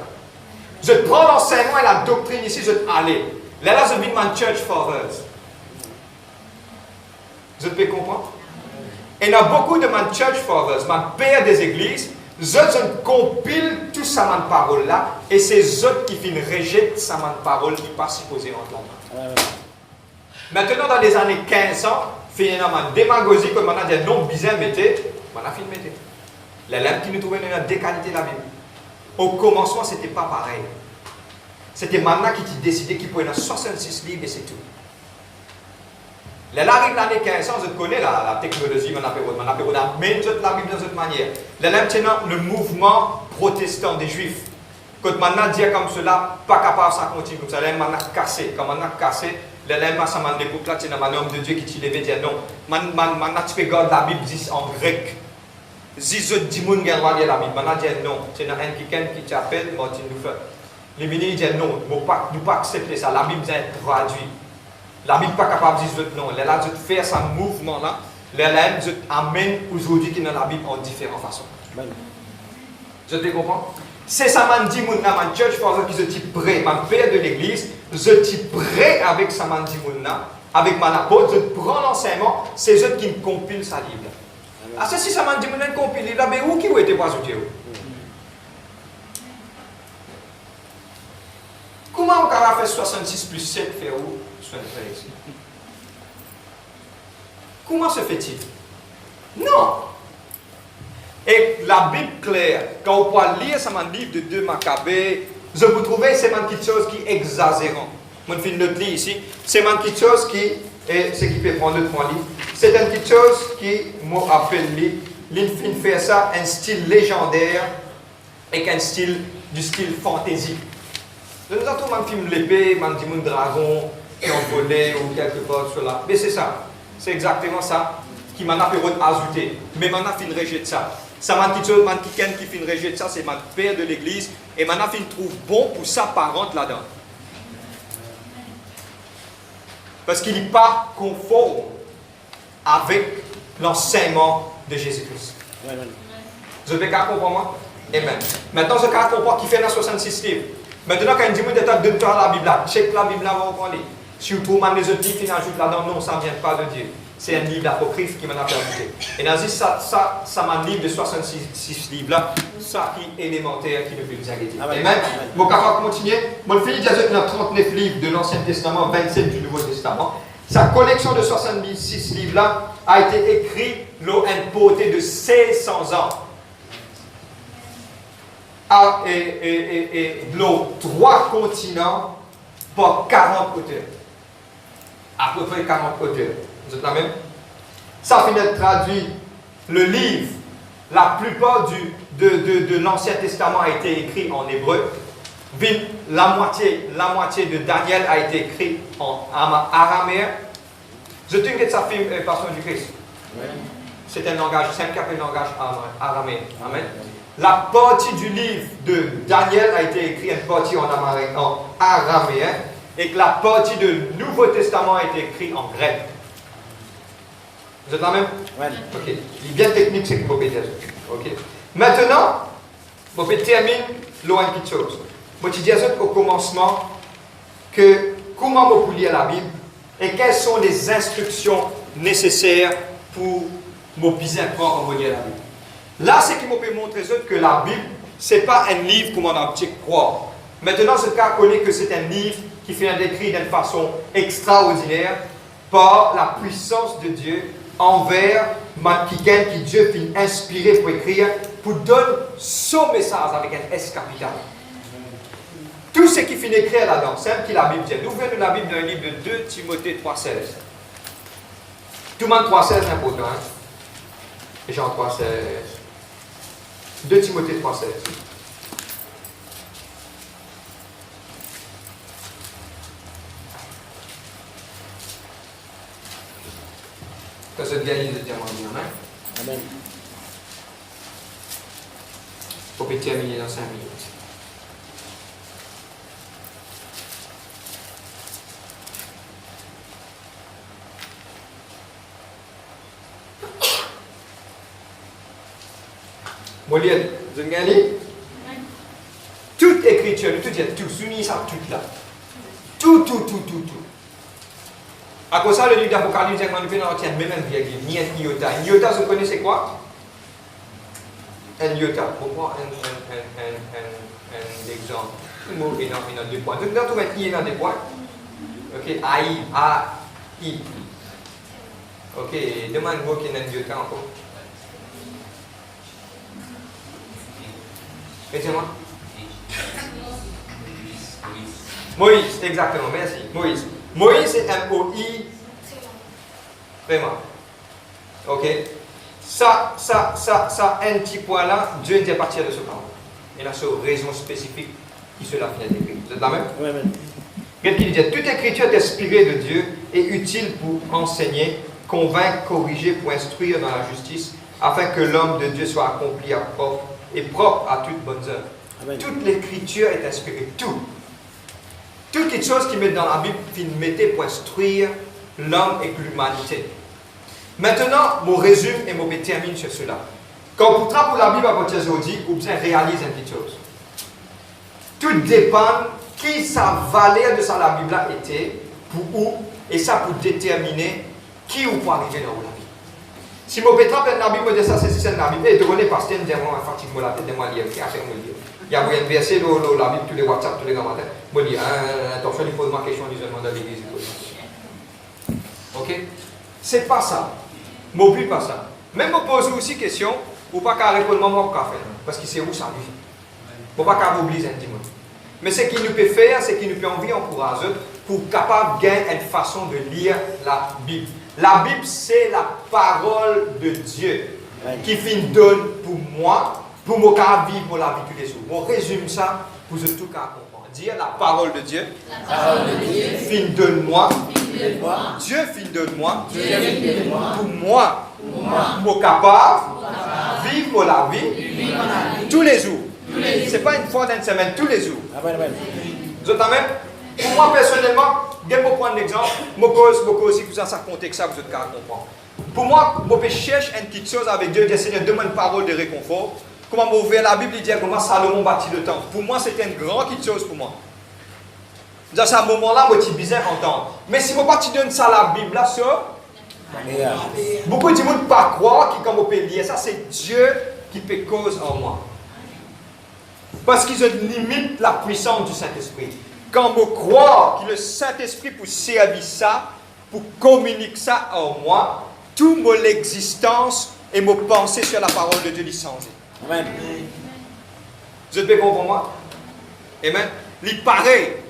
Je prends l'enseignement et la doctrine ici, je vais aller. Là, je vais mon church fathers. Vous pouvez comprendre? Il y a beaucoup de mon church fathers, mon père des églises. Je compile tout ça, ma parole là, et c'est eux qui viennent rejeter ça, ma parole qui n'est pas supposée entre la main. Maintenant, dans les années 1500, il y a une démagogie que maintenant, des noms bizarres mettaient, maintenant, il mettait. Les lampes qui nous trouvaient dans des qualités de la Bible. Au commencement, ce n'était pas pareil. C'était maintenant qui décidait qu'il pouvait dans 66 livres et c'est tout. Là, arrive l'année 1500, je connais la technologie, on appelle la même la Bible de cette manière. Là, maintenant, le mouvement protestant des Juifs. Quand maintenant dit comme cela, pas capable ça continue comme ça, là, maintenant cassé. Quand maintenant cassé, là, ça m'a l'époque là, c'est un homme de Dieu qui t'y levait, dit non. Maintenant, tu peux garder la Bible dit en grec. Si je dis mon gars va lire la Bible, maintenant dit non. C'est un quelqu'un qui t'appelle, moi tu nous fais. Les ministres disent non, nous ne pouvons pas accepter ça. La Bible est traduite. La Bible n'est pas capable de dire non. Elle a fait ce mouvement-là. Elle amène aujourd'hui qui est dans la Bible en différentes façons. Je te comprends? C'est ça m'a dit mon church qui se dit prêt, mon père de l'église, je suis prêt avec ça m'a dit mon avec mon apôtre, je prends l'enseignement, c'est eux qui me compilent sa Bible. Ah, c'est si ça m'a dit mon compile là, mais où qui vous était pas ajouté? Comment on a fait 66 plus 7 faire où? Ici. Comment se fait-il? Non! Et la Bible claire, quand on peut lire ce livre de 2 Maccabées, je vous trouvez c'est une petite chose qui est exagérant. Je vais notre livre ici. C'est une petite chose qui, et ce qui peut prendre notre livre, c'est une petite chose qui m'appelle l'in faire ça, un style légendaire et un style du style fantasy. Nous avons un film l'épée, un petit dragon qui ont volé ou quelque part sur là. Mais c'est ça. C'est exactement ça qui m'a ajouté. Mais maintenant, il rejette ça. Ça m'a dit quelqu'un qui fin rejette ça, c'est mon père de l'église. Et maintenant, il trouve bon pour sa parente là-dedans. Parce qu'il n'est pas conforme avec l'enseignement de Jésus-Christ. Je vais comprendre moi? Amen. Maintenant, je comprends qui fait dans 66 livres. Maintenant, quand il dit que tu as donné la Bible, check la Bible avant de parler. Si vous trouvez les autres livres qui n'ajoutent là-dedans, non, ça ne vient pas de Dieu. C'est un livre apocryphe qui m'a permis. Et dans ça m'a un livre de 66 livres là, ça qui est élémentaire, qui ne peut nous arrêter. Amen. Mon capable continuer. Mon fils dit dans 39 livres de l'Ancien Testament, 27 du Nouveau Testament. Sa collection de 66 livres là a été écrite lors d'une portée de 1600 ans. Et lors 3 continents par 40 auteurs. À peu près 40 auteurs. Vous êtes là même? Ça finit de traduire le livre. La plupart de l'Ancien Testament a été écrit en hébreu. La moitié de Daniel a été écrit en araméen. Je trouve que ça fait Passion du Christ. C'est un langage simple qui appelle un langage araméen. Amen. La partie du livre de Daniel a été écrite une partie en araméen et que la partie du Nouveau Testament a été écrite en grec. Vous êtes là même? Oui. Ok. Il est bien technique, c'est que vous pouvez dire. Ok. Maintenant, vous pouvez terminer l'eau une petite chose. Moi, je dis au commencement que comment vous lire la Bible et quelles sont les instructions nécessaires pour vous bien apprendre comment lire la Bible. Là, c'est qui m'a pu montrer que la Bible, ce n'est pas un livre comme on a pu croire. Maintenant, ce cas connaît que c'est un livre qui fait un décrit d'une façon extraordinaire par la puissance de Dieu envers quelqu'un qui Dieu a inspiré pour écrire, pour donner son message avec un S capital. Tout ce qui finit écrire là-dedans, c'est un qui la Bible dit. Nous venons de la Bible d'un livre de 2 Timothée 3,16. Tout le monde 3,16 est important. Hein? Jean 3,16. 2 Timothée 3,16. Que ce gagne de terminer. Amen. On peut terminer dans 5 minutes. Moi, vous avez gagné? Toute écriture, tout, soumis ça, tout là. Tout. À cause de ça, le livre d'Apocalypse, nous faisons même un virgule, ni un iota. Un iota, vous connaissez quoi? Un iota. Pourquoi un exemple? Le mot est dans 2 points. Donc, là, tout I est dans 2 points. Ok, A-I. Ok, demande un mot qui est dans un iota encore. Mettez-moi. Moïse, exactement, merci. Moïse, c'est M-O-I. Vraiment. Ok. Ça, un petit point là, Dieu était parti de ce parole. Il y a une raison spécifique qui cela vient d'écrire. Vous êtes là même? Oui, oui. Qu'est-ce qu'il dit? Toute écriture est inspirée de Dieu et utile pour enseigner, convaincre, corriger, pour instruire dans la justice, afin que l'homme de Dieu soit accompli à propre à toute bonne œuvre. Amen. Toute l'écriture est inspirée. Toutes les choses qui mettent dans la Bible, qu'il mettait pour instruire l'homme et l'humanité. Maintenant, mon résumé et mon termine sur cela. Quand vous travaillez pour la Bible à partir d'aujourd'hui, vous bien réalisez une petite chose. Tout dépend qui sa valeur de ça la Bible a été, pour où, et ça pour déterminer qui ou pour arriver dans la Bible. Si mon pétrole est dans la Bible, je dis ça, c'est la Bible. Et de connaître parce que je me fatigue la tête de moi lire. Il y a un verset dans la Bible, tous les WhatsApp, tous les grands matins. Je dis, attention, il pose ma question, l'isolement de l'église. Ok? C'est pas ça. Je ne pas ça. Même je pose aussi question, ou pas qu'à répondre mon café. Parce que c'est où ça lui. Je ne pas qu'à oublier un petit mot. Mais ce qu'il nous peut faire, c'est qu'il nous peut envie encourager pour capable de gagner une façon de lire la Bible. La Bible, c'est la parole de Dieu qui finit donne pour moi, pour moi vivre la vie tous les jours. On résume ça pour tout cas comprendre. Dire la parole de Dieu, finit donne moi, Dieu finit donne moi, pour moi, pour capable vivre la vie tous les jours. Ce n'est pas une fois dans une semaine, tous les jours. Vous êtes même? Pour moi personnellement, je vais prendre l'exemple, je pose beaucoup aussi pour ça contexte que ça vous êtes capable de comprendre. Pour moi, je cherche une petite chose avec Dieu, dire Seigneur, donne-moi une parole de réconfort. Comment ouvrir la Bible et dire comment Salomon bâtit le temple. Pour moi, c'était une grande petite chose pour moi. Dans ce moment-là, je suis bizarre d'entendre. Mais si je ne donne ça à la Bible, là, ça, beaucoup de gens ne pas croire que comme on peut lire ça, c'est Dieu qui fait cause en moi. Parce qu'ils limitent la puissance du Saint-Esprit. Quand je crois que le Saint-Esprit peut servir ça, pour communiquer ça en moi, toute mon existence et mon pensée sur la parole de Dieu est changée. Amen. Vous êtes bien comprendre moi? Amen. Il paraît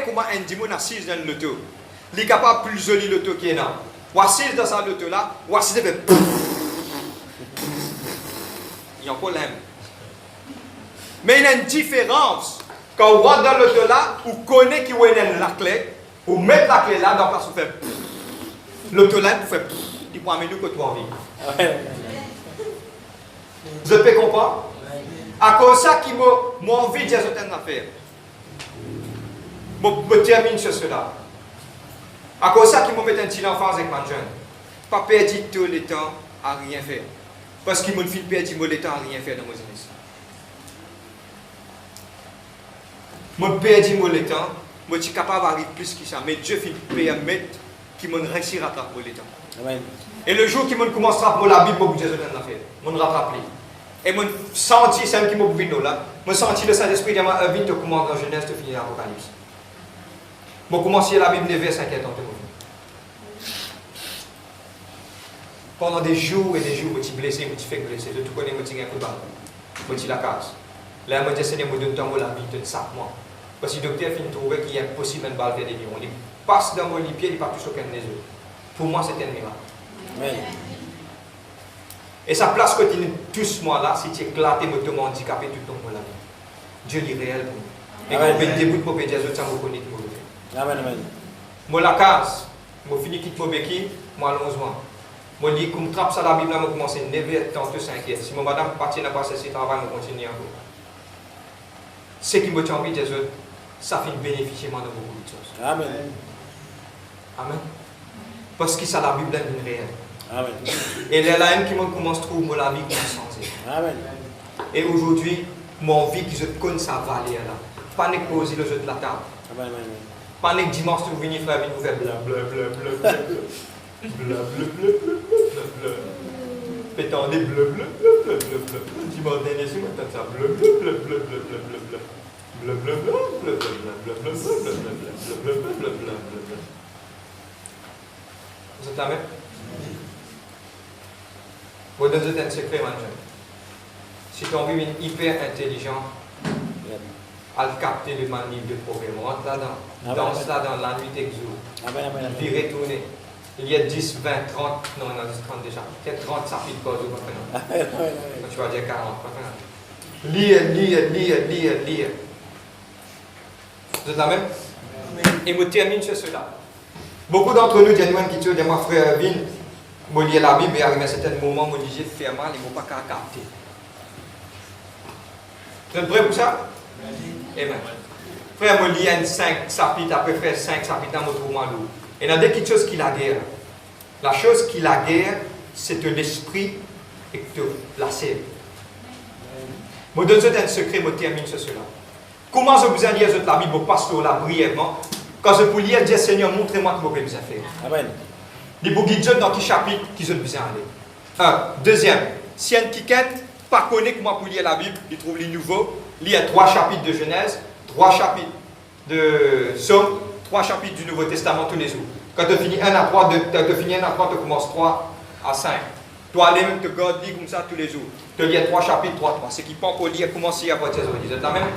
comment un démon assise dans l'auto. Il est capable de plus joli l'auto qui est là. Ou assise dans sa auto là, ou assise de fait. Il y a un problème. Mais il y a une différence. Quand on rentre dans l'auto là, on connaît qu'il y a la clé, on met la clé là, dans le place, on fait. L'auto là, on fait. Il prend un menu que tu as envie. Vous pouvez comprendre? À cause de ça, qui m'a envie de dire certaines affaires. Je termine sur cela. À cause de ça, qui m'a mis un petit enfant avec ma jeune. Pas perdre tout le temps à rien faire. Parce qu'il m'a fait perdre le temps à rien faire dans mon business. Je perds le temps moi, je suis capable d'arriver plus que ça. Mais Dieu fait permettre qu'il me réussisse à rattraper les temps. Amen. Et le jour qu'il me commence à rattraper la Bible, moi, Jésus n'a fait. Je me rattrape. Et je sens, c'est ce qui m'a vu là. Je sens le Saint-Esprit qui m'a invité à commencer dans Genèse, de finir l'Apocalypse. Je commence la Bible, 9 verset 50. Pendant des jours et des jours, je suis blessé, je suis fait blessé. Je connais, je suis un coup de balle. Je suis la case. Là, je me dis, Seigneur, je donne temps la vie de 5 mois. Parce que le docteur finit de trouver qu'il est impossible de balle faire des millions. Il passe dans mon pied, il ne part plus aucun des yeux. Pour moi, c'est un miracle. Amen. Et sa place continue tous moi là, si tu éclates, tu es handicapé, tu tombes dans la vie. Dieu est réel pour nous. Et quand on débute pour pédir, je me reconnais tout le monde. Amen, amen. Moi, la case, je finis quitte mon béquille, moi, 11 mois. Je lis, comme trappe ça la Bible, je commence à 9h, 5h. Si mon madame partit n'a pas cessé de travailler, je continue encore. Ce qui me tient envie, Jésus, ça fait bénéficier moi de beaucoup de choses. Amen. Amen. Parce que ça, la Bible est réelle. Amen. Et les là qui me commence à trouver la vie comme sensée. Amen. Et aujourd'hui, mon vie qui je connais sa valeur là. Pas de poser le jeu de la table. Amen. Pas de dimanche tu venir frère venir vous faire bla bla bla bla bla bla bla bla bla bla. Pétendez bla bla bla bla bla bla. Dimanche dernier c'est moi ça bla bla bla bla bla bla bla bla. Bla bla bla bla bla bla bla bla bla bla bla bla. Vous êtes amen? Je vais donner un secret maintenant. Si tu as envie d'être hyper intelligent, à capter le manip de problème, rentre là-dedans, danse là dans la nuit t'exauce. Puis retourner. Il y a 10, 20, 30, non, il y en a 30 déjà. Peut-être 30, ça fait pas de maintenant. Tu vas dire 40, pas lire. Vous êtes la même? Et je termine sur cela. Beaucoup d'entre nous, qui disent, moi frère Vin, je lis la Bible et arrive à un certain moment, je dis, faire mal, il ne faut pas capter. Vous êtes prêts pour ça? Amen. Frère, je lis 5 chapitres, après faire 5 chapitres dans mon roman lourd. Et il y a des choses qui la guerre. La chose qui la guerre, c'est de l'esprit et de la sève. Je donne un secret, je termine sur cela. Comment je vous ai lire la Bible, pasteur, là, brièvement? Quand je peux lire, dire Seigneur, montrez-moi ce que vous avez besoin de faire. Amen. Il faut guider dans quel chapitre qu'ils ont besoin d'aller. Un. Deuxième, si un quiquette pas connaît comment pour lire la Bible, il trouve les nouveaux, lire 3 chapitres de Genèse, 3 chapitres de Somme, 3 chapitres du Nouveau Testament tous les jours. Quand tu finis 1 à 3, tu commences 3 à 5. Tu aller même te garder comme ça tous les jours. Tu lis 3 chapitres, 3. Ce qui peut encore lire, commencer à partir d'aujourd'hui. Vous êtes la même?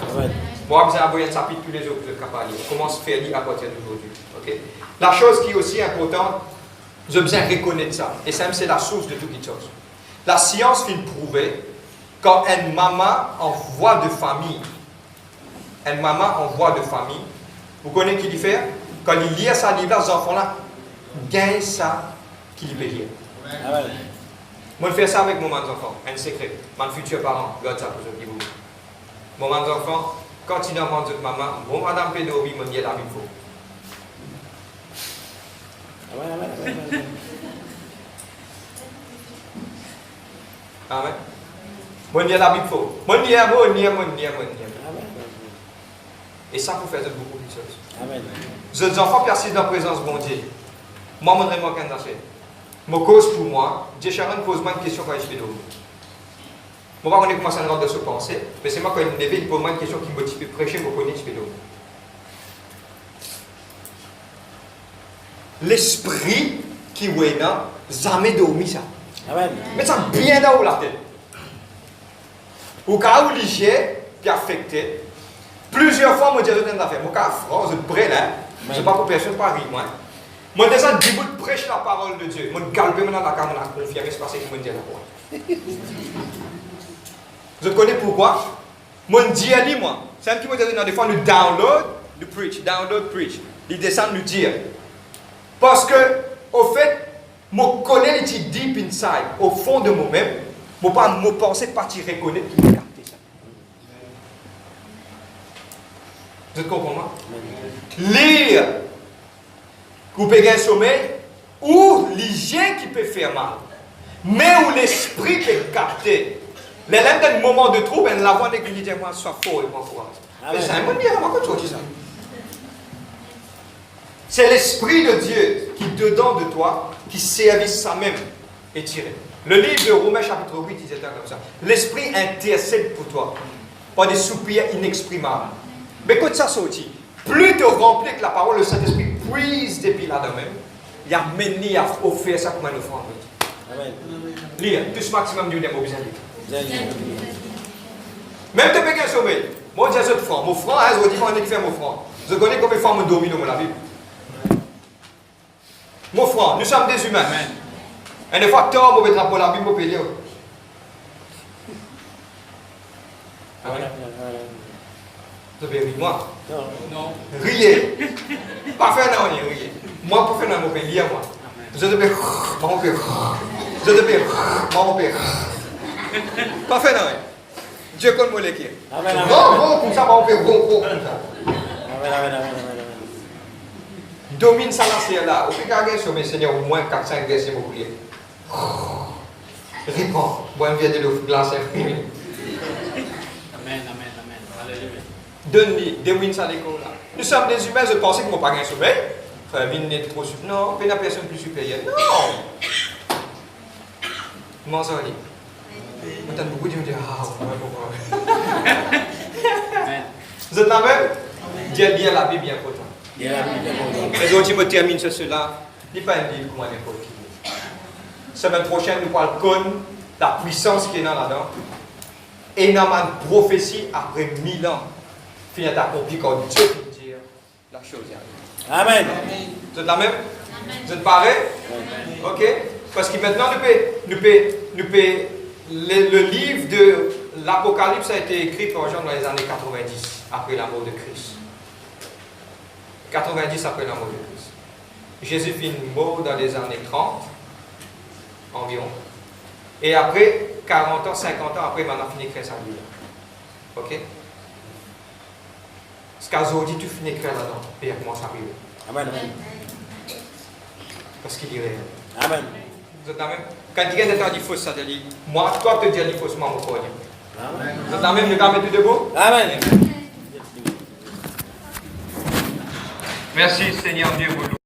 Moi, vous avez un chapitre tous les jours que vous êtes capable de lire. Commence à faire lire à partir d'aujourd'hui. Okay? La chose qui est aussi importante, je besoin de reconnaître ça. Et ça, c'est la source de toutes les choses. La science vient prouver quand une maman en voie de famille, vous connaissez qui dit faire? Quand il lit ça livre, les enfants-là gagnent ça qu'il peut lire. Amen. Moi, je fais ça avec mon enfant, un secret. Mon futur parent, regarde ça pour je dis vous. Mon enfant, quand il demande à maman, bon, madame Pédo, il me dit la Bible. Amen. Amen. Moi, je dis la Bible. Moi, je dis. Et ça, pour faire beaucoup de choses. Amen. Les enfants persistent dans la présence de mon Dieu. Moi, je ne sais pas ce que je cause pour moi. Dieu Sharon pose-moi une question quand je fais d'eau. Moi, on commence à rendre de se penser, mais c'est moi quand il me lève, il pose moi une question qui me motive à prêcher, je connais ce que d'eau. L'esprit qui est là, jamais dormi ça. Amen. Mais ça bien dans la tête. Au cas où l'hygiène qui affecté, plusieurs fois, moi, je dis, mon cas, France, je prends là, je ne sais pas pour personne pas rire, moi. Moi, déjà, je prêche la parole de Dieu. Moi, je galpe dans la caméra, je confirme, c'est parce que je me dis la parole. Vous connaissez pourquoi? Moi, je dis à lui, moi. C'est un petit peu dans des fois, nous download, nous preach. Il descend nous dire. Parce que, au fait, je connais les petits deep inside, au fond de moi-même, je ne pas me penser partir reconnaître qu'il a capté ça. Vous êtes comprenez moi? Lire, couper un sommeil, ou l'hygiène qui peut faire mal, mais où l'esprit peut capter. Les lèvres d'un moment de trouble, elle la voix de moi soit fort et moi courage. Mais c'est un bon bien, moi, quand tu dis ça. C'est l'Esprit de Dieu qui, dedans de toi, qui service ça même est tiré. Le livre de Romains chapitre 8 disait comme ça. L'Esprit intercède pour toi par des soupirs inexprimables. Mais écoute ça sorti. Plus tu remplis que la parole, le Saint-Esprit puise depuis là-dedans même, il y a mené à offrir ça comme une offrande. Amen. Lire, plus maximum d'une mots besoin de Amen. même tu peux gagner sommeil. Moi, je dis à franc. Mon franc, je dis qu'on est fait mon franc. Je connais combien de fois je domine dans la Bible. Mon franc, nous sommes des humains. Et des fois, tort, on mettra pour la Bible, on peut lire. Amen. Vous avez ri, moi. Non. Riez. Pas faire non, riez. Moi, pour faire non, on peut lire, moi. Je te paie, moi, on peut. Je te paie, moi, on peut. Pas faire non. Dieu connaît moi l'équipe. Amen. Bon, comme ça, on peut, bon, comme ça. Amen. Domine ça là, c'est là. Au plus qu'à sur mes seigneurs, au moins 4-5 versets, vous voulez. Réponds. Moi, je viens de le glacer. Amen. Alléluia. Donne-lui, domine ça l'école là. Nous sommes des humains, je pensais que mon pas un sommeil. Frère, il n'est trop supérieur. Non, il n'y a personne plus supérieure. Non! Comment ça dit? Maintenant, beaucoup de gens disent, ah, pourquoi? Amen. Vous êtes là même? Dieu lit la Bible bien content. Amen. Les autres, me termine sur cela. Il n'y a pas un livre comme n'importe qui. Semaine prochaine, nous parlons de la puissance qui est là-dedans. Énormément de prophéties après 1000 ans. Finit accompli quand Dieu peut dire la chose. Amen. Vous êtes là même? Vous êtes parés? Ok? Parce que maintenant, le livre de l'Apocalypse a été écrit par Jean dans les années 90, après la mort de Christ. 90 après la mort de Christ. Jésus finit mort dans les années 30, environ. Et après, 40 ans, 50 ans après, maintenant, fini d'écrire sa Bible. Ok? Ce qu'aujourd'hui, tu finis d'écrire là-dedans, et il commence à Bible. Amen. Parce qu'il est réel. Amen. Vous êtes là même? Quand quelqu'un te dit faux, ça te dit, moi, toi, te dis faussement, mon cogne. Amen. Vous êtes là même, le gars, mettez debout? Amen. Merci, Seigneur Dieu, pour nous.